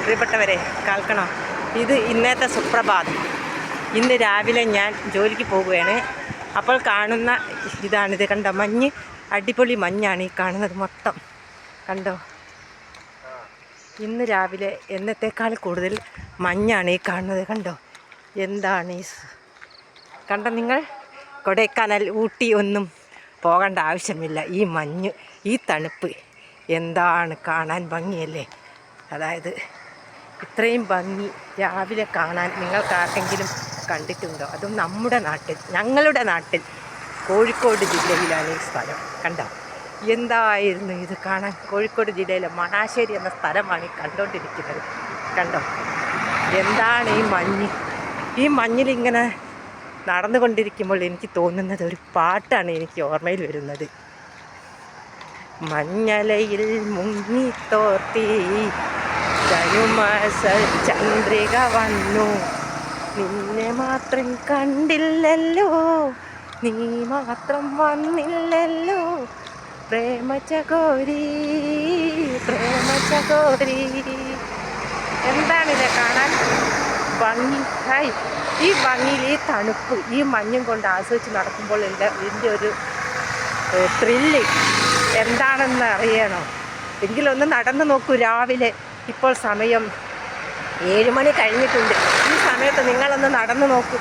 പ്രിയപ്പെട്ടവരെ കേൾക്കണോ, ഇത് ഇന്നത്തെ സുപ്രഭാതം. ഇന്ന് രാവിലെ ഞാൻ ജോലിക്ക് പോവുകയാണ്. അപ്പോൾ കാണുന്ന ഇതാണിത്. കണ്ടോ, മഞ്ഞ്, അടിപൊളി മഞ്ഞാണ് ഈ കാണുന്നത് മൊത്തം. കണ്ടോ, ഇന്ന് രാവിലെ എന്നത്തേക്കാൾ കൂടുതൽ മഞ്ഞാണ് ഈ കാണുന്നത്. കണ്ടോ, എന്താണ് ഈ കണ്ടോ നിങ്ങൾ? കൊടൈക്കനാൽ, ഊട്ടി ഒന്നും പോകേണ്ട ആവശ്യമില്ല. ഈ മഞ്ഞ്, ഈ തണുപ്പ് എന്താണ് കാണാൻ ഭംഗിയല്ലേ. അതായത് ഇത്രയും ഭംഗി രാവിലെ കാണാൻ നിങ്ങൾക്കാർക്കെങ്കിലും കണ്ടിട്ടുണ്ടോ? അതും നമ്മുടെ നാട്ടിൽ, ഞങ്ങളുടെ നാട്ടിൽ കോഴിക്കോട് ജില്ലയിലാണ് ഈ സ്ഥലം. കണ്ടോ, എന്തായിരുന്നു ഇത് കാണാൻ? കോഴിക്കോട് ജില്ലയിലെ മണാശ്ശേരി എന്ന സ്ഥലമാണ് ഈ കണ്ടുകൊണ്ടിരിക്കുന്നത്. കണ്ടോ, എന്താണ് ഈ മഞ്ഞ്? ഈ മഞ്ഞിലിങ്ങനെ നടന്നുകൊണ്ടിരിക്കുമ്പോൾ എനിക്ക് തോന്നുന്നത് ഒരു പാട്ടാണ് എനിക്ക് ഓർമ്മയിൽ വരുന്നത്. മഞ്ഞലയിൽ മുങ്ങിത്തോർത്തി ധനുമാസ ചന്ദ്രിക വന്നു, നിന്നെ മാത്രം കണ്ടില്ലല്ലോ, നീ മാത്രം വന്നില്ലല്ലോ, പ്രേമചകോരി പ്രേമചകോരി. എന്താണിത് കാണാൻ ഭംഗി? ഹായ്, ഈ ഭംഗിയിൽ, ഈ തണുപ്പ്, ഈ മഞ്ഞും കൊണ്ട് ആസ്വദിച്ച് നടക്കുമ്പോൾ ഇതിൻ്റെ ഒരു ത്രില്ല് എന്താണെന്ന് അറിയണോ? എങ്കിലൊന്ന് നടന്നു നോക്കൂ. രാവിലെ ഇപ്പോൾ സമയം 7 മണി കഴിഞ്ഞിട്ടുണ്ട്. ഈ സമയത്ത് നിങ്ങളൊന്ന് നടന്നു നോക്കൂ.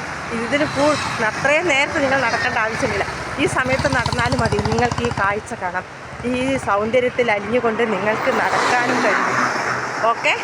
അത്രയും നേരത്തെ നിങ്ങൾ നടക്കേണ്ട ആവശ്യമില്ല. ഈ സമയത്ത് നടന്നാലും മതി, നിങ്ങൾക്ക് ഈ കാഴ്ച കാണാം. ഈ സൗന്ദര്യത്തിൽ അലിഞ്ഞുകൊണ്ട് നിങ്ങൾക്ക് നടക്കാനും കഴിയും. ഓക്കെ.